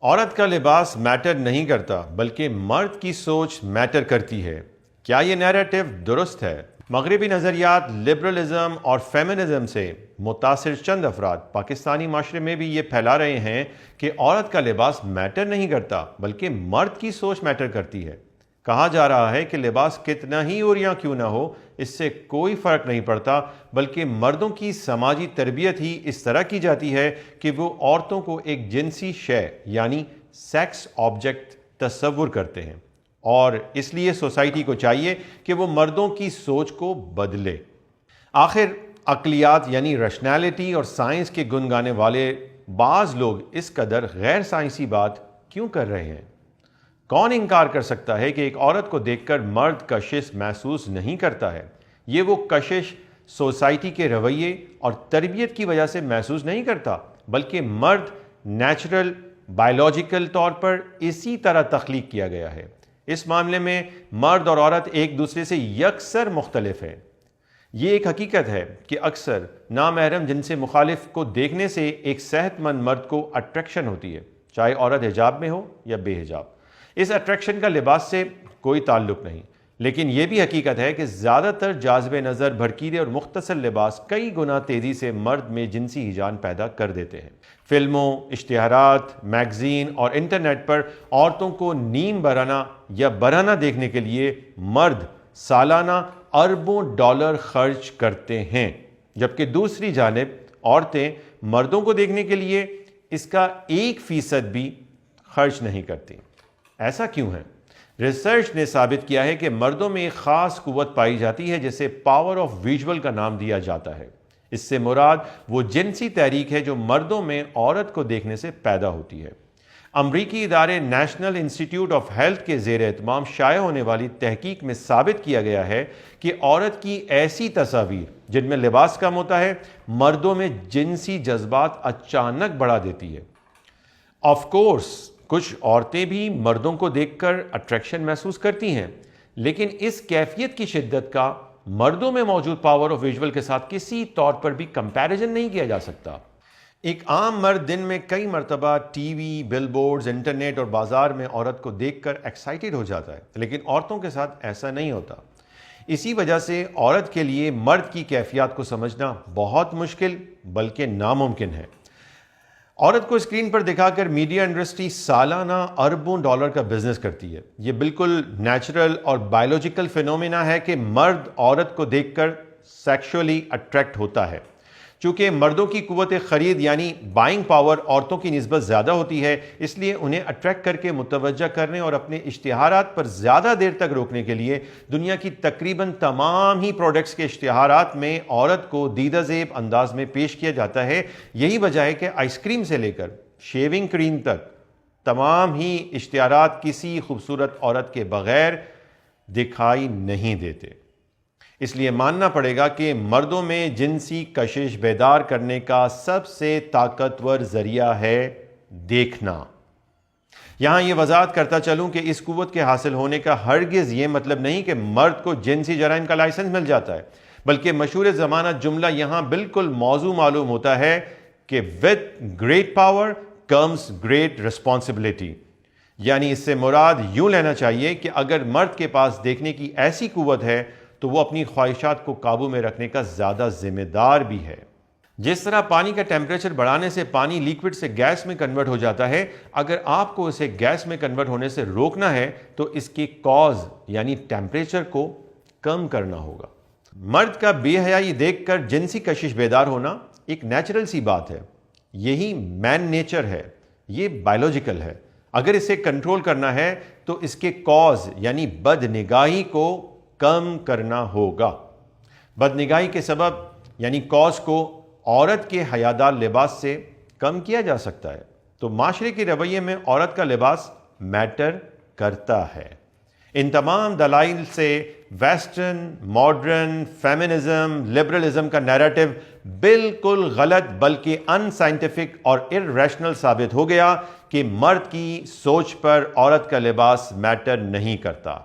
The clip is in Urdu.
عورت کا لباس میٹر نہیں کرتا بلکہ مرد کی سوچ میٹر کرتی ہے۔ کیا یہ نیریٹو درست ہے؟ مغربی نظریات، لبرلزم اور فیمنزم سے متاثر چند افراد پاکستانی معاشرے میں بھی یہ پھیلا رہے ہیں کہ عورت کا لباس میٹر نہیں کرتا بلکہ مرد کی سوچ میٹر کرتی ہے۔ کہا جا رہا ہے کہ لباس کتنا ہی عریاں کیوں نہ ہو، اس سے کوئی فرق نہیں پڑتا، بلکہ مردوں کی سماجی تربیت ہی اس طرح کی جاتی ہے کہ وہ عورتوں کو ایک جنسی شے یعنی سیکس آبجیکٹ تصور کرتے ہیں، اور اس لیے سوسائٹی کو چاہیے کہ وہ مردوں کی سوچ کو بدلے۔ آخر عقلیات یعنی ریشنالٹی اور سائنس کے گن گانے والے بعض لوگ اس قدر غیر سائنسی بات کیوں کر رہے ہیں؟ کون انکار کر سکتا ہے کہ ایک عورت کو دیکھ کر مرد کشش محسوس نہیں کرتا ہے؟ یہ وہ کشش سوسائٹی کے رویے اور تربیت کی وجہ سے محسوس نہیں کرتا، بلکہ مرد نیچرل بائیولوجیکل طور پر اسی طرح تخلیق کیا گیا ہے۔ اس معاملے میں مرد اور عورت ایک دوسرے سے یکسر مختلف ہیں۔ یہ ایک حقیقت ہے کہ اکثر نامحرم جنس مخالف کو دیکھنے سے ایک صحت مند مرد کو اٹریکشن ہوتی ہے، چاہے عورت حجاب میں ہو یا بے حجاب۔ اس اٹریکشن کا لباس سے کوئی تعلق نہیں، لیکن یہ بھی حقیقت ہے کہ زیادہ تر جاذب نظر بھڑکیلے اور مختصر لباس کئی گنا تیزی سے مرد میں جنسی ہیجان پیدا کر دیتے ہیں۔ فلموں، اشتہارات، میگزین اور انٹرنیٹ پر عورتوں کو نیم برہنہ یا برہنہ دیکھنے کے لیے مرد سالانہ اربوں ڈالر خرچ کرتے ہیں، جبکہ دوسری جانب عورتیں مردوں کو دیکھنے کے لیے اس کا 1% بھی خرچ نہیں کرتی۔ ایسا کیوں ہے؟ ریسرچ نے ثابت کیا ہے کہ مردوں میں ایک خاص قوت پائی جاتی ہے جسے پاور آف ویژول کا نام دیا جاتا ہے۔ اس سے مراد وہ جنسی تحریک ہے جو مردوں میں عورت کو دیکھنے سے پیدا ہوتی ہے۔ امریکی ادارے نیشنل انسٹی ٹیوٹ آف ہیلتھ کے زیر اہتمام شائع ہونے والی تحقیق میں ثابت کیا گیا ہے کہ عورت کی ایسی تصاویر جن میں لباس کم ہوتا ہے مردوں میں جنسی جذبات اچانک بڑھا دیتی ہے۔ آف کورس کچھ عورتیں بھی مردوں کو دیکھ کر اٹریکشن محسوس کرتی ہیں، لیکن اس کیفیت کی شدت کا مردوں میں موجود پاور آف ویژول کے ساتھ کسی طور پر بھی کمپیریزن نہیں کیا جا سکتا۔ ایک عام مرد دن میں کئی مرتبہ ٹی وی، بل بورڈز، انٹرنیٹ اور بازار میں عورت کو دیکھ کر ایکسائٹڈ ہو جاتا ہے، لیکن عورتوں کے ساتھ ایسا نہیں ہوتا۔ اسی وجہ سے عورت کے لیے مرد کی کیفیات کو سمجھنا بہت مشکل بلکہ ناممکن ہے۔ عورت کو اسکرین پر دکھا کر میڈیا انڈسٹری سالانہ اربوں ڈالر کا بزنس کرتی ہے۔ یہ بالکل نیچرل اور بائیولوجیکل فینومینا ہے کہ مرد عورت کو دیکھ کر سیکشولی اٹریکٹ ہوتا ہے۔ چونکہ مردوں کی قوت خرید یعنی بائنگ پاور عورتوں کی نسبت زیادہ ہوتی ہے، اس لیے انہیں اٹریکٹ کر کے متوجہ کرنے اور اپنے اشتہارات پر زیادہ دیر تک روکنے کے لیے دنیا کی تقریباً تمام ہی پروڈکٹس کے اشتہارات میں عورت کو دیدہ زیب انداز میں پیش کیا جاتا ہے۔ یہی وجہ ہے کہ آئس کریم سے لے کر شیونگ کریم تک تمام ہی اشتہارات کسی خوبصورت عورت کے بغیر دکھائی نہیں دیتے۔ اس لیے ماننا پڑے گا کہ مردوں میں جنسی کشش بیدار کرنے کا سب سے طاقتور ذریعہ ہے دیکھنا۔ یہاں یہ وضاحت کرتا چلوں کہ اس قوت کے حاصل ہونے کا ہرگز یہ مطلب نہیں کہ مرد کو جنسی جرائم کا لائسنس مل جاتا ہے، بلکہ مشہور زمانہ جملہ یہاں بالکل موزوں معلوم ہوتا ہے کہ with great power comes great responsibility، یعنی اس سے مراد یوں لینا چاہیے کہ اگر مرد کے پاس دیکھنے کی ایسی قوت ہے تو وہ اپنی خواہشات کو قابو میں رکھنے کا زیادہ ذمہ دار بھی ہے۔ جس طرح پانی کا ٹیمپریچر بڑھانے سے پانی لیکوڈ سے گیس میں کنورٹ ہو جاتا ہے، اگر آپ کو اسے گیس میں کنورٹ ہونے سے روکنا ہے تو اس کی کاز یعنی ٹیمپریچر کو کم کرنا ہوگا۔ مرد کا بے حیائی دیکھ کر جنسی کشش بیدار ہونا ایک نیچرل سی بات ہے، یہی مین نیچر ہے، یہ بائیولوجیکل ہے۔ اگر اسے کنٹرول کرنا ہے تو اس کے کاز یعنی بد نگاہی کو کم کرنا ہوگا۔ بد نگاہی کے سبب یعنی کاز کو عورت کے حیادار لباس سے کم کیا جا سکتا ہے، تو معاشرے کے رویے میں عورت کا لباس میٹر کرتا ہے۔ ان تمام دلائل سے ویسٹرن، ماڈرن، فیمنزم، لبرلزم کا نیریٹو بالکل غلط بلکہ ان سائنٹیفک اور ارریشنل ثابت ہو گیا کہ مرد کی سوچ پر عورت کا لباس میٹر نہیں کرتا۔